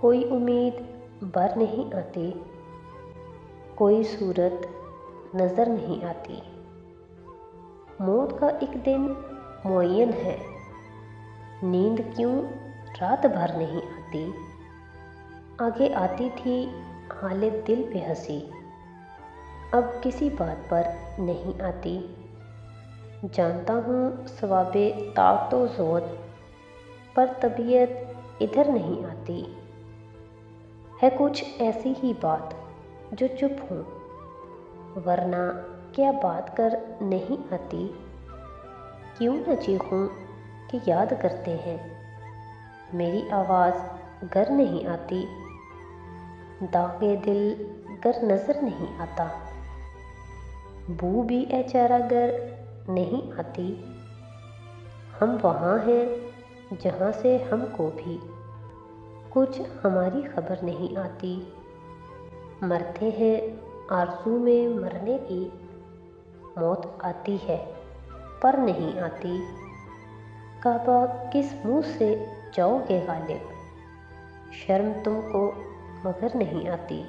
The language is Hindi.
कोई उम्मीद बर नहीं आती, कोई सूरत नज़र नहीं आती। मौत का एक दिन मुअय्यन है, नींद क्यों रात भर नहीं आती। आगे आती थी हाले दिल पे हंसी, अब किसी बात पर नहीं आती। जानता हूँ सवाबे तातो ज़ोत, पर तबीयत इधर नहीं आती। है कुछ ऐसी ही बात जो चुप हूँ, वरना क्या बात कर नहीं आती। क्यों न चीखूं कि याद करते हैं, मेरी आवाज़ गर नहीं आती। दागे दिल गर नज़र नहीं आता, बू भी ऐचारा गर नहीं आती। हम वहाँ हैं जहाँ से हमको भी कुछ हमारी खबर नहीं आती। मरते हैं आरज़ू में मरने की, मौत आती है पर नहीं आती। काबा किस मुँह से जाओगे गालिब, शर्म तुमको मगर नहीं आती।